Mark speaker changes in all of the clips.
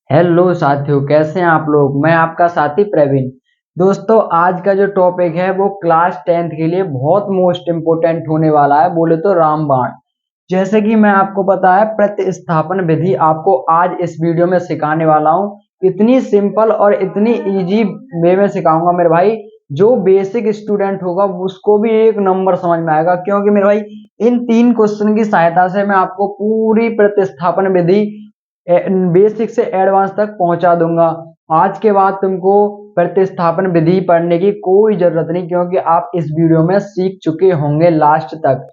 Speaker 1: Hello साथियों, कैसे हैं आप लोग। मैं आपका साथी प्रवीण। दोस्तों, आज का जो टॉपिक है वो क्लास 10th के लिए बहुत मोस्ट इम्पोर्टेंट होने वाला है, बोले तो रामबाण। जैसे कि मैं आपको पता है प्रतिस्थापन विधि आपको आज इस वीडियो में सिखाने वाला हूँ। इतनी सिंपल और इतनी इजी वे में सिखाऊंगा मेरे भाई, जो बेसिक स्टूडेंट होगा उसको भी एक नंबर समझ में आएगा। क्योंकि मेरे भाई इन 3 क्वेश्चन की सहायता से मैं आपको पूरी प्रतिस्थापन विधि बेसिक से एडवांस तक पहुंचा दूंगा। आज के बाद तुमको प्रतिस्थापन विधि पढ़ने की कोई जरूरत नहीं, क्योंकि आप इस वीडियो में सीख चुके होंगे लास्ट तक।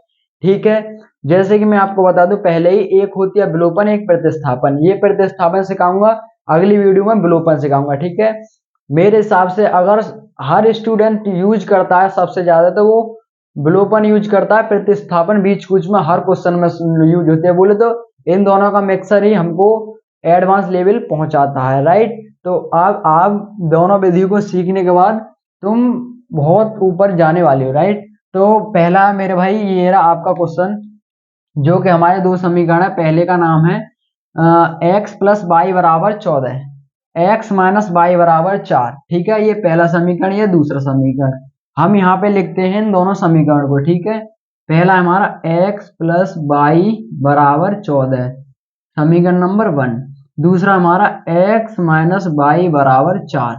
Speaker 1: ठीक है। जैसे कि मैं आपको बता दूं पहले ही, एक होती है विलोपन, एक प्रतिस्थापन। ये प्रतिस्थापन सिखाऊंगा, अगली वीडियो में विलोपन सिखाऊंगा। ठीक है। मेरे हिसाब से अगर हर स्टूडेंट यूज करता है सबसे ज्यादा, तो वो विलोपन यूज करता है। प्रतिस्थापन बीच कुछ में हर क्वेश्चन में यूज होते हैं, बोले तो इन दोनों का मिक्सर ही हमको एडवांस लेवल पहुंचाता है। राइट। तो आप दोनों विधि को सीखने के बाद तुम बहुत ऊपर जाने वाले हो। राइट। तो पहला मेरे भाई ये रहा आपका क्वेश्चन, जो कि हमारे दो समीकरण है। पहले का नाम है एक्स प्लस वाई बराबर 14, एक्स माइनस वाई बराबर 4। ठीक है, ये पहला समीकरण, ये दूसरा समीकरण। हम यहाँ पे लिखते हैं इन दोनों समीकरण को। ठीक है। पहला हमारा एक्स प्लस वाई बराबर 14, समीकरण नंबर 1। दूसरा हमारा x माइनस वाई बराबर 4।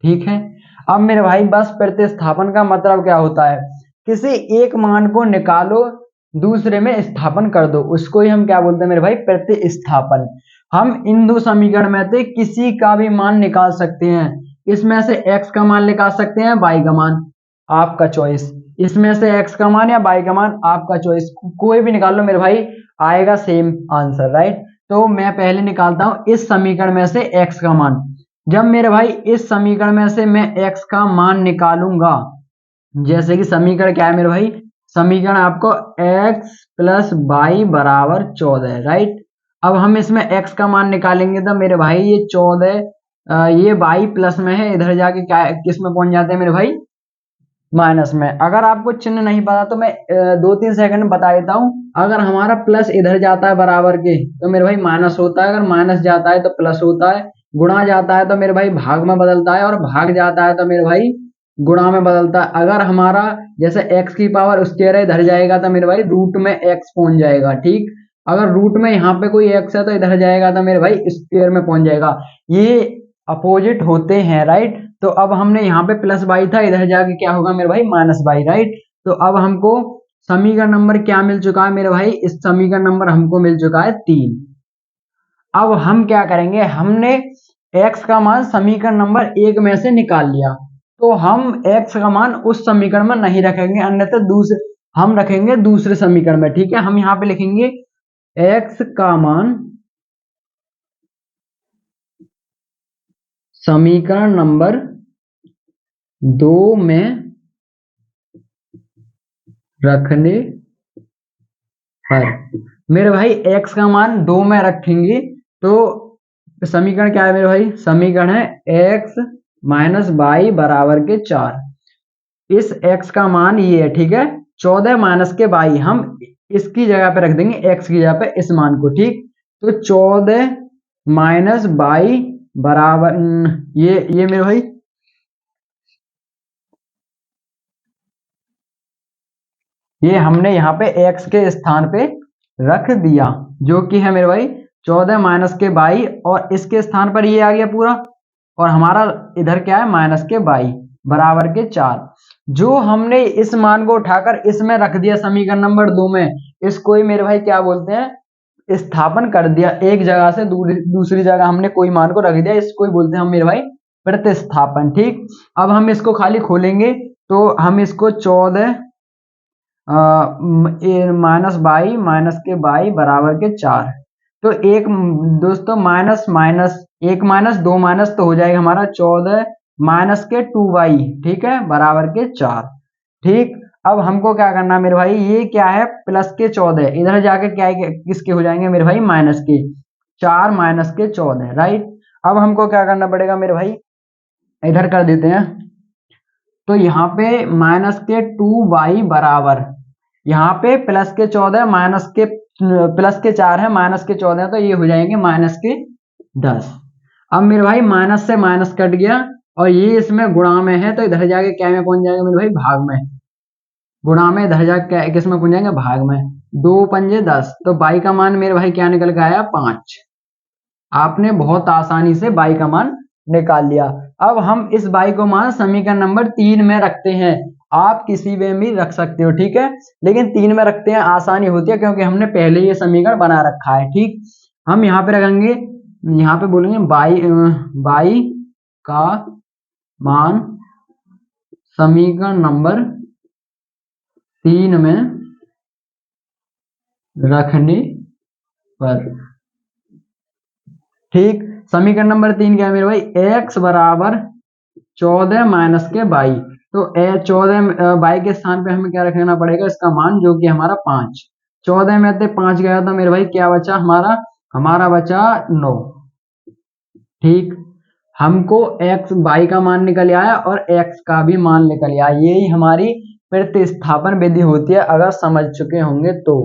Speaker 1: ठीक है। अब मेरे भाई बस प्रतिस्थापन का मतलब क्या होता है, किसी एक मान को निकालो, दूसरे में स्थापन कर दो, उसको ही हम क्या बोलते हैं मेरे भाई, प्रतिस्थापन। हम इन दो समीकरण में से किसी का भी मान निकाल सकते हैं। इसमें से x का मान निकाल सकते हैं, y का मान, आपका चॉइस। इसमें से x का मान या y का मान, आपका चॉइस। कोई भी निकाल लो मेरे भाई, आएगा सेम आंसर। राइट। तो मैं पहले निकालता हूं इस समीकरण में से x का मान। जब मेरे भाई इस समीकरण में से मैं x का मान निकालूंगा, जैसे कि समीकरण क्या है मेरे भाई, समीकरण आपको x प्लस वाई बराबर 14 है। राइट। अब हम इसमें x का मान निकालेंगे तो मेरे भाई ये 14, ये y प्लस में है, इधर जाके क्या किस में पहुंच जाते हैं मेरे भाई, माइनस में। अगर आपको चिन्ह नहीं पता तो मैं 2-3 सेकंड में बता देता हूँ। अगर हमारा प्लस इधर जाता है बराबर के, तो मेरे भाई माइनस होता है। अगर माइनस जाता है तो प्लस होता है। गुणा जाता है तो मेरे भाई भाग में बदलता है, और भाग जाता है तो मेरे भाई गुणा में बदलता है। अगर हमारा जैसे x की पावर स्क्वायर इधर जाएगा तो मेरे भाई रूट में x पहुंच जाएगा। ठीक। अगर रूट में यहाँ पे कोई x है तो इधर जाएगा तो मेरे भाई स्क्वायर में पहुंच जाएगा। ये अपोजिट होते हैं। राइट। तो अब हमने यहाँ पे प्लस बाई था, इधर जाके क्या होगा मेरे भाई, माइनस बाई। राइट। तो अब हमको समीकरण नंबर क्या मिल चुका है मेरे भाई, इस समीकरण नंबर हमको मिल चुका है 3। अब हम क्या करेंगे, हमने x का मान समीकरण नंबर 1 में से निकाल लिया, तो हम x का मान उस समीकरण में नहीं रखेंगे, अन्यथा दूसरे हम रखेंगे दूसरे समीकरण में। ठीक है। हम यहाँ पे लिखेंगे x का मान समीकरण नंबर 2 में रखने पर, मेरे भाई x का मान 2 में रखेंगे तो समीकरण क्या है मेरे भाई, समीकरण है x माइनस वाई बराबर के 4। इस x का मान ये है। ठीक है। 14 माइनस के वाई हम इसकी जगह पे रख देंगे, x की जगह पे इस मान को। ठीक। तो 14 माइनस वाई बराबर ये मेरे भाई, ये हमने यहाँ पे x के स्थान पे रख दिया, जो कि है मेरे भाई 14 माइनस के बाई, और इसके स्थान पर ये आ गया पूरा, और हमारा इधर क्या है, माइनस के बाई बराबर के 4। जो हमने इस मान को उठाकर इसमें रख दिया समीकरण नंबर 2 में, इसको ही मेरे भाई क्या बोलते हैं, स्थापन कर दिया। एक जगह से दूसरी जगह हमने कोई मान को रख दिया, इसको ही बोलते हैं हम मेरे भाई प्रतिस्थापन। ठीक। अब हम इसको खाली खोलेंगे तो हम इसको 14 माइनस बाई माइनस के बाई बराबर के 4। तो एक दोस्तों माइनस माइनस, एक माइनस दो माइनस तो हो जाएगा हमारा 14 माइनस के 2y। ठीक है, बराबर के 4। ठीक। अब हमको क्या करना है मेरे भाई, ये क्या है, प्लस के 14, इधर जाके क्या है, किसके हो जाएंगे मेरे भाई, माइनस के 4 माइनस के 14। राइट। अब हमको क्या करना पड़ेगा मेरे भाई, इधर कर देते हैं। तो यहाँ पे माइनस के 2y बराबर, यहाँ पे प्लस के 14 माइनस के प्लस के 4 है, माइनस के 14 है, तो ये हो जाएंगे माइनस के 10। अब मेरे भाई माइनस से माइनस कट गया और ये इसमें गुणा में है तो इधर जाके क्या में पहुंच जाएगा मेरे भाई, भाग में। गुणा में इधर जाके किस में पहुंच जाएंगे, भाग में। 2 पंजे 10, तो बाई का मान मेरे भाई क्या निकल के आया, 5। आपने बहुत आसानी से बाई का मान निकाल लिया। अब हम इस बाई को मान समीकरण नंबर 3 में रखते हैं। आप किसी में भी रख सकते हो, ठीक है, लेकिन 3 में रखते हैं, आसानी होती है क्योंकि हमने पहले ये समीकरण बना रखा है। ठीक, हम यहाँ पे रखेंगे, यहाँ पे बोलेंगे बाई का मान समीकरण नंबर 3 में रखने पर। ठीक, समीकरण नंबर 3 क्या है मेरे भाई, x बराबर 14 माइनस के बाई। तो 14 बाई के स्थान पे हमें क्या रखना पड़ेगा, इसका मान, जो कि हमारा 5। 14 में से 5 गया था मेरे भाई, क्या बचा हमारा बचा 9। ठीक, हमको x बाई का मान निकल आया और x का भी मान निकल आया। यही हमारी प्रतिस्थापन विधि होती है, अगर समझ चुके होंगे तो।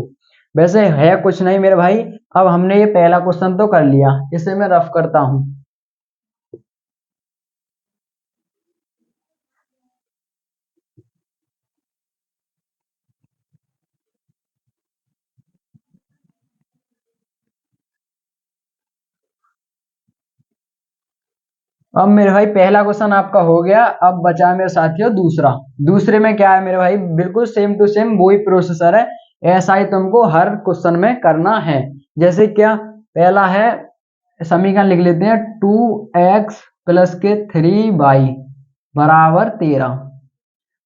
Speaker 1: वैसे है कुछ नहीं मेरे भाई। अब हमने ये पहला क्वेश्चन तो कर लिया, इसे मैं रफ करता हूं। अब मेरे भाई पहला क्वेश्चन आपका हो गया। अब बचा मेरे साथियों दूसरा। दूसरे में क्या है मेरे भाई, बिल्कुल सेम टू सेम वही प्रोसेसर है, ऐसा ही तुमको हर क्वेश्चन में करना है। जैसे क्या, पहला है, समीकरण लिख लेते हैं, 2x प्लस के 3y बराबर 13।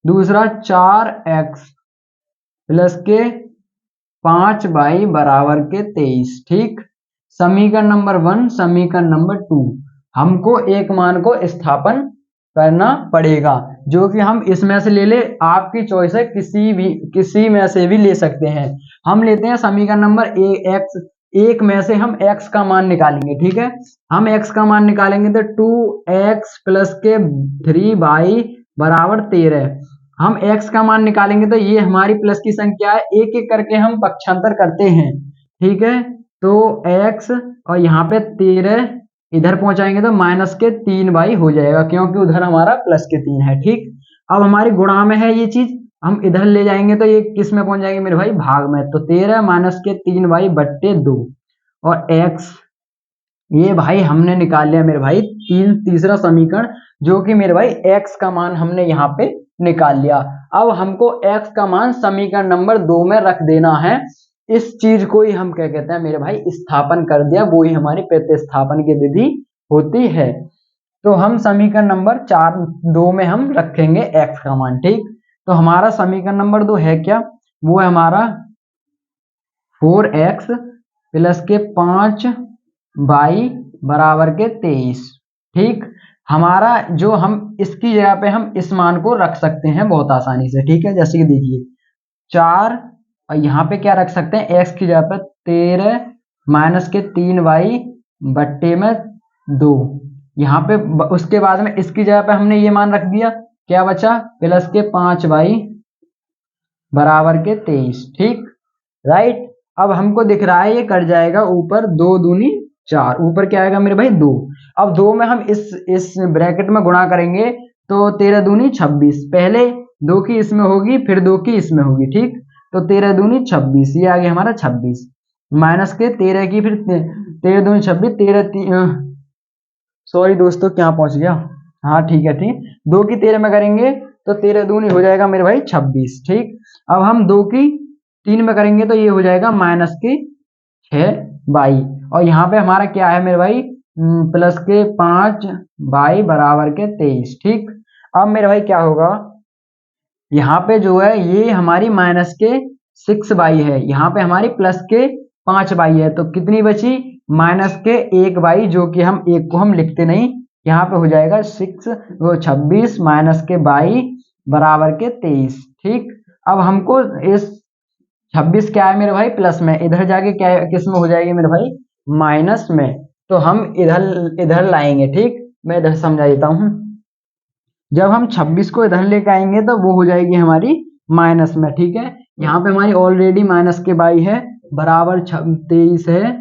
Speaker 1: दूसरा 4x प्लस के 5y बराबर के 23। ठीक, समीकरण नंबर 1, समीकरण नंबर 2, हमको एक मान को स्थापन करना पड़ेगा, जो कि हम इसमें से ले ले, आपकी चॉइस है, किसी में से भी ले सकते हैं। हम लेते हैं समीकरण नंबर x, एक में से हम x का मान निकालेंगे। ठीक है, हम x का मान निकालेंगे तो 2x प्लस के 3y बराबर 13। हम x का मान निकालेंगे तो ये हमारी प्लस की संख्या है, एक एक करके हम पक्षांतर करते हैं। ठीक है, तो x और यहाँ पे 13 इधर पहुंचाएंगे तो माइनस के 3y हो जाएगा, क्योंकि उधर हमारा प्लस के 3 है। ठीक, अब हमारी गुणा में है ये चीज, हम इधर ले जाएंगे तो ये किस में पहुंच जाएंगे मेरे भाई, भाग में। तो 13 माइनस के 3y बट्टे 2 और x, ये भाई हमने निकाल लिया मेरे भाई तीसरा समीकरण, जो कि मेरे भाई x का मान हमने यहाँ पे निकाल लिया। अब हमको x का मान समीकरण नंबर 2 में रख देना है। इस चीज को ही हम क्या कहते हैं मेरे भाई, स्थापन कर दिया, वो ही हमारी प्रतिस्थापन की विधि होती है। तो हम समीकरण नंबर 2 में हम रखेंगे x का मान। ठीक, तो हमारा समीकरण नंबर 2 है क्या, वो है हमारा 4x प्लस के 5y बराबर के 23। ठीक, हमारा जो, हम इसकी जगह पे हम इस मान को रख सकते हैं बहुत आसानी से। ठीक है, जैसे कि देखिए 4, और यहाँ पे क्या रख सकते हैं, x की जगह पे 13 माइनस के 3y बट्टे में 2। यहाँ पे उसके बाद में इसकी जगह पे हमने ये मान रख दिया, क्या बचा, प्लस के 5y बराबर के 23। ठीक, राइट। अब हमको दिख रहा है ये कट जाएगा, ऊपर 2 दूनी 4, ऊपर क्या आएगा मेरे भाई 2। अब 2 में हम इस ब्रैकेट में गुणा करेंगे तो 13 दूनी 26, पहले 2 की इसमें होगी फिर 2 की इसमें होगी। ठीक, तो 13 दूनी 26, ये आ गया हमारा 26, माइनस के 13 की, फिर 13 दूनी 26, 13 सॉरी दोस्तों क्या पहुंच गया, हाँ ठीक है, ठीक, 2 की 13 में करेंगे तो 13 दूनी हो जाएगा मेरे भाई 26। ठीक, अब हम 2 की 3 में करेंगे तो ये हो जाएगा माइनस की 6y, और यहाँ पे हमारा क्या है मेरे भाई, प्लस के 5y बराबर के 23। ठीक, अब मेरे भाई क्या होगा, यहाँ पे जो है ये हमारी माइनस के 6y है, यहाँ पे हमारी प्लस के 5y है, तो कितनी बची, माइनस के 1y, जो कि हम एक को हम लिखते नहीं, यहाँ पे हो जाएगा 26 माइनस के y बराबर के 23। ठीक, अब हमको इस 26 क्या है मेरे भाई, प्लस में, इधर जाके क्या किस में हो जाएगी मेरे भाई, माइनस में, तो हम इधर लाएंगे। ठीक, मैं इधर समझा देता हूँ, जब हम 26 को इधर लेके आएंगे तो वो हो जाएगी हमारी माइनस में। ठीक है, यहाँ पे हमारी ऑलरेडी माइनस के बाई है, बराबर 23 है,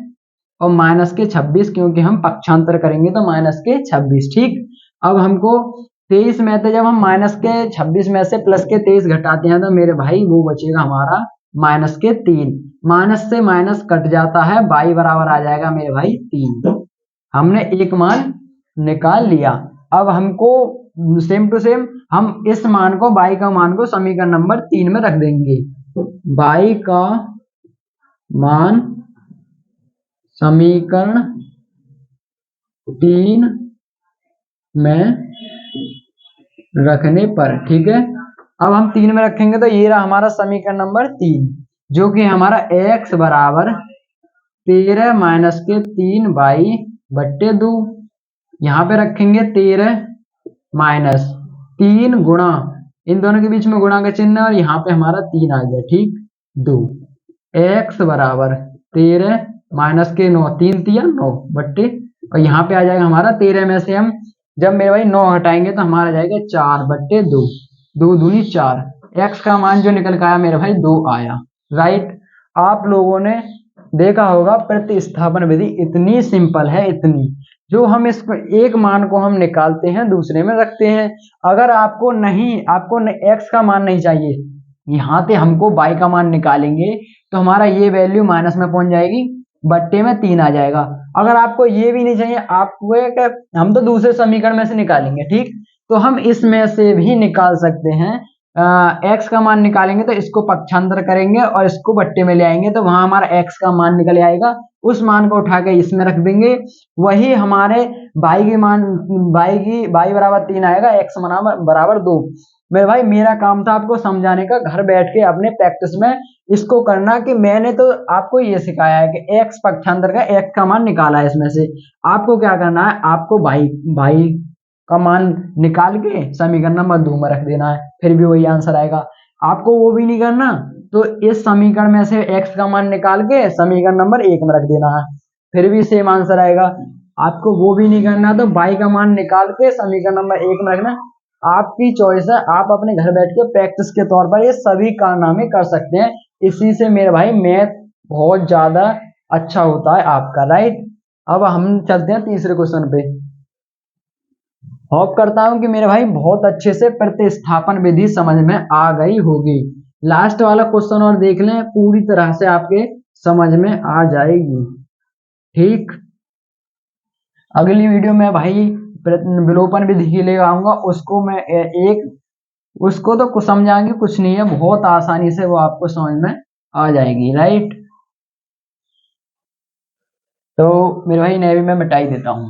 Speaker 1: और माइनस के 26, क्योंकि हम पक्षांतर करेंगे तो माइनस के 26। ठीक, अब हमको 23 में से जब हम माइनस के 26 में से प्लस के 23 घटाते हैं तो मेरे भाई वो बचेगा हमारा माइनस के 3। माइनस से माइनस कट जाता है, y बराबर आ जाएगा मेरे भाई 3। हमने एक मान निकाल लिया। अब हमको सेम टू सेम हम इस मान को, y का मान को समीकरण नंबर 3 में रख देंगे। y का मान समीकरण 3 में रखने पर, ठीक है, अब हम 3 में रखेंगे तो ये रहा हमारा समीकरण नंबर 3, जो कि हमारा x बराबर 13 माइनस के 3y/2। यहाँ पे रखेंगे 13 माइनस 3 गुणा, इन दोनों के बीच में गुणा का चिन्ह है और यहाँ पे हमारा 3 आ गया। ठीक, 2 x बराबर 13 माइनस के 9, 3 तिया 9 बट्टे, और यहाँ पे आ जाएगा हमारा 13 में से हम जब मेरे भाई 9 हटाएंगे तो हमारा जाएगा 4/2, 2 दूनी 4। x का मान जो निकल के आया मेरे भाई 2 आया। राइट, आप लोगों ने देखा होगा प्रतिस्थापन विधि इतनी सिंपल है, इतनी, जो हम इसको एक मान को हम निकालते हैं दूसरे में रखते हैं। अगर आपको x का मान नहीं चाहिए, यहाँ पे हमको y का मान निकालेंगे तो हमारा ये वैल्यू माइनस में पहुंच जाएगी, बट्टे में 3 आ जाएगा। अगर आपको ये भी नहीं चाहिए, आपको हम तो दूसरे समीकरण में से निकालेंगे। ठीक, तो हम इसमें से भी निकाल सकते हैं। x का मान निकालेंगे तो इसको पक्षांतर करेंगे और इसको बट्टे में ले आएंगे तो वहां हमारा x का मान निकल आएगा। उस मान को उठा के इसमें रख देंगे, वही हमारे y की मान y बराबर 3 आएगा, x बराबर 2। मेरे भाई मेरा काम था आपको समझाने का, घर बैठ के अपने प्रैक्टिस में इसको करना, कि मैंने तो आपको ये सिखाया है कि x पक्षांतर का x का मान निकाला है, इसमें से आपको क्या करना है, आपको y का मान निकाल के समीकरण नंबर 2 में रख देना है, फिर भी वही आंसर आएगा। आपको वो भी नहीं करना तो इस समीकरण में से x का मान निकाल के समीकरण नंबर 1 में रख देना है, फिर भी सेम आंसर आएगा। आपको वो भी नहीं करना तो y का मान निकाल के समीकरण नंबर 1 में रखना। आपकी चॉइस है, आप अपने घर बैठ के प्रैक्टिस के तौर पर ये सभी कारनामे कर सकते हैं। इसी से मेरे भाई मैथ बहुत ज्यादा अच्छा होता है आपका। राइट, अब हम चलते हैं तीसरे क्वेश्चन पे। होप करता हूं कि मेरे भाई बहुत अच्छे से प्रतिस्थापन विधि समझ में आ गई होगी। लास्ट वाला क्वेश्चन और देख लें, पूरी तरह से आपके समझ में आ जाएगी। ठीक, अगली वीडियो में भाई विलोपन विधि के लिए आऊंगा, उसको मैं उसको तो कुछ समझाएंगे कुछ नहीं है, बहुत आसानी से वो आपको समझ में आ जाएगी। राइट, तो मेरे भाई ने भी मैं मिटाई देता हूँ,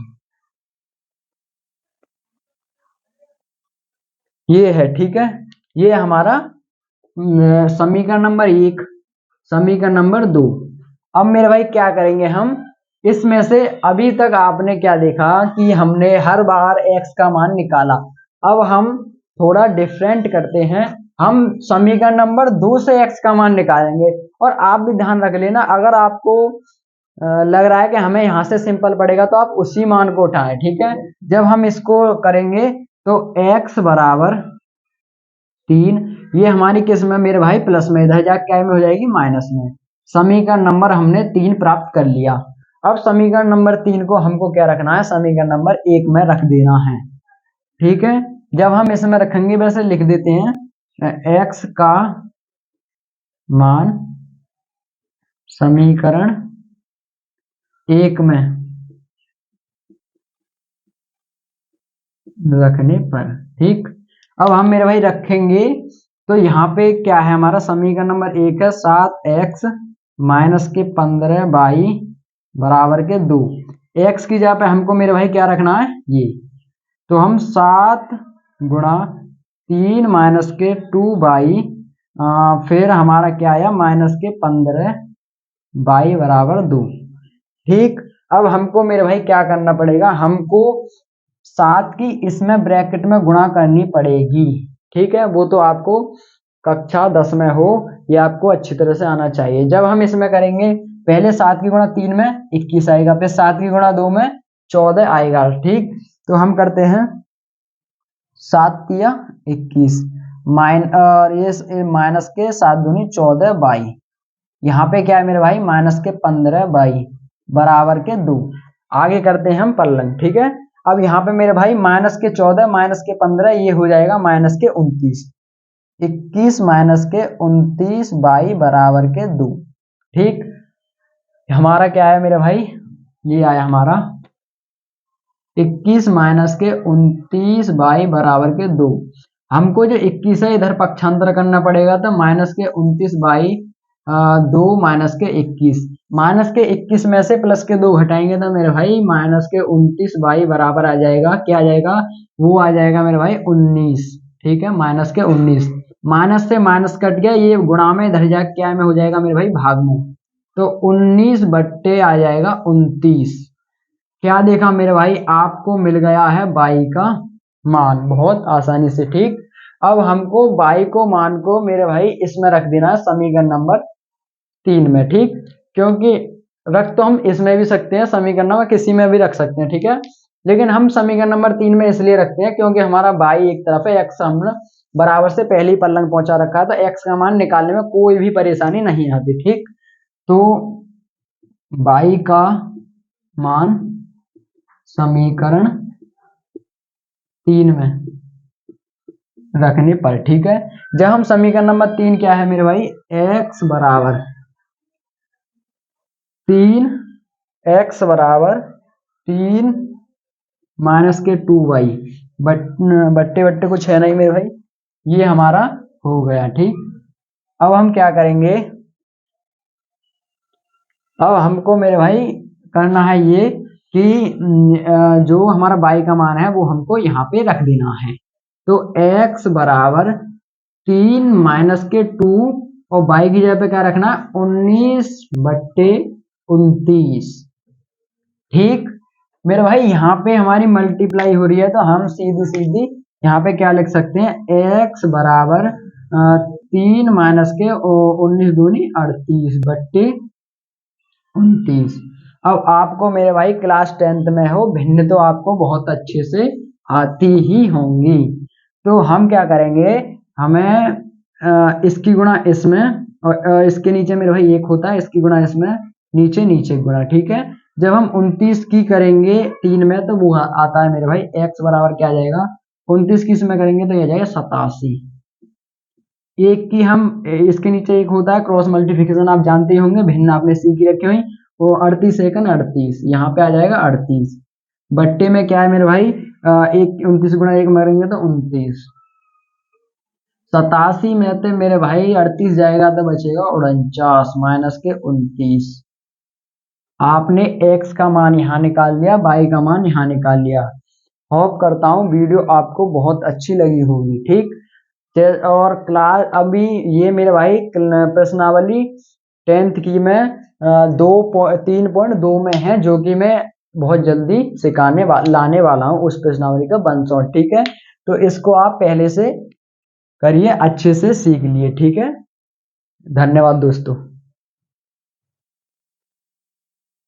Speaker 1: ये है। ठीक है, ये हमारा समीकरण नंबर 1, समीकरण नंबर 2। अब मेरे भाई क्या करेंगे हम, इसमें से अभी तक आपने क्या देखा कि हमने हर बार x का मान निकाला। अब हम थोड़ा डिफरेंट करते हैं, हम समीकरण नंबर 2 से x का मान निकालेंगे। और आप भी ध्यान रख लेना, अगर आपको लग रहा है कि हमें यहाँ से सिंपल पड़ेगा तो आप उसी मान को उठाएं। ठीक है, जब हम इसको करेंगे तो x बराबर 3, ये हमारी किस में मेरे भाई प्लस में, इधर जाके क्या में हो जाएगी, माइनस में। समीकरण नंबर हमने 3 प्राप्त कर लिया। अब समीकरण नंबर 3 को हमको क्या रखना है, समीकरण नंबर 1 में रख देना है। ठीक है, जब हम इसमें रखेंगे वैसे लिख देते हैं x का मान समीकरण 1 में रखने पर। ठीक, अब हम मेरे भाई रखेंगे तो यहाँ पे क्या है, हमारा समीकरण नंबर 1 है 7x माइनस के 15y बराबर के 2। x की जगह पे हमको मेरे भाई क्या रखना है, ये, तो हम 7 गुणा 3 माइनस के 2y, फिर हमारा क्या आया माइनस के 15y बराबर 2। ठीक, अब हमको मेरे भाई क्या करना पड़ेगा, हमको 7 की इसमें ब्रैकेट में गुणा करनी पड़ेगी। ठीक है, वो तो आपको कक्षा 10 में हो, ये आपको अच्छी तरह से आना चाहिए। जब हम इसमें करेंगे, पहले 7 की गुणा 3 में 21 आएगा, फिर 7 की गुणा 2 में 14 आएगा। ठीक, तो हम करते हैं 7 तिया 21 और ये माइनस के 7 दूनी 14 बाई, यहाँ पे क्या है मेरे भाई माइनस के 15 बाई, बराबर के 2। आगे करते हैं हम फलन, ठीक है। अब यहाँ पे मेरे भाई माइनस के 14 माइनस के 15 ये हो जाएगा माइनस के 29। 21 माइनस के 29 बाई बराबर के 2। ठीक, हमारा क्या है मेरे भाई, ये आया हमारा 21 माइनस के 29 बाई बराबर के 2। हमको जो 21 है इधर पक्षांतर करना पड़ेगा, तो माइनस के 29 बाई 2 माइनस के 21। माइनस के 21 में से प्लस के 2 घटाएंगे तो मेरे भाई माइनस के 29 बाई बराबर आ जाएगा, क्या आ जाएगा, वो आ जाएगा मेरे भाई 19। ठीक है, माइनस के 19, माइनस से माइनस कट गया, ये गुणा में इधर जाके क्या में हो जाएगा मेरे भाई, भाग में। तो 19 बट्टे आ जाएगा 29। क्या देखा मेरे भाई, आपको मिल गया है बाई का मान बहुत आसानी से। ठीक, अब हमको बाई को मान को मेरे भाई इसमें रख देना है समीकरण नंबर 3 में। ठीक, क्योंकि रख तो हम इसमें भी सकते हैं, समीकरण नंबर किसी में भी रख सकते हैं, ठीक है, लेकिन हम समीकरण नंबर 3 में इसलिए रखते हैं क्योंकि हमारा बाई एक तरफ है, एक्स हमने बराबर से पहले ही फलन पहुंचा रखा है, तो एक्स का मान निकालने में कोई भी परेशानी नहीं आती। ठीक, तो बाई का मान समीकरण 3 में रखने पर, ठीक है, जब हम समीकरण नंबर 3 क्या है मेरे भाई, x बराबर 3, x बराबर 3 माइनस के 2y बट्टे बट्टे कुछ है नहीं मेरे भाई, ये हमारा हो गया। ठीक, अब हम क्या करेंगे, अब हमको मेरे भाई करना है ये कि जो हमारा बाई का मान है वो हमको यहाँ पे रख देना है। तो x बराबर 3 माइनस के 2 और बाई की जगह पे क्या रखना, 19 बट्टे 29। ठीक, मेरे भाई यहाँ पे हमारी मल्टीप्लाई हो रही है, तो हम सीधी सीधी यहाँ पे क्या लिख सकते हैं, x बराबर 3 माइनस के 19 दूनी 38 बट्टे 29। अब आपको मेरे भाई क्लास 10th में हो, भिन्न तो आपको बहुत अच्छे से आती ही होंगी। तो हम क्या करेंगे, हमें इसकी गुणा इसमें और इसके नीचे मेरे भाई 1 होता है, इसकी गुणा इसमें, नीचे नीचे गुणा। ठीक है, जब हम 29 की करेंगे 3 में तो वो आता है मेरे भाई x बराबर क्या आ जाएगा, 29 की इसमें करेंगे तो ये आ जाएगा 87। एक की हम इसके नीचे 1 होता है, क्रॉस मल्टीप्लिकेशन आप जानते ही होंगे, भिन्न आपने सीख ही रखी हुई, वो 38 एकन 38, यहाँ पे आ जाएगा 38 बट्टे में क्या है मेरे भाई, 29 गुणा 1 मारेंगे तो 29। 87 में से मेरे भाई 38 जाएगा तो बचेगा 49 माइनस के 29। आपने x का मान यहाँ निकाल लिया, y का मान यहाँ निकाल लिया। होप करता हूँ वीडियो आपको बहुत अच्छी लगी होगी। ठीक, और क्लास अभी ये मेरे भाई प्रश्नावली 10th की मैं 3.2 में है, जो कि मैं बहुत जल्दी लाने वाला हूँ उस प्रश्नावली का वन शॉट। ठीक है, तो इसको आप पहले से करिए, अच्छे से सीख लिए। ठीक है, धन्यवाद दोस्तों।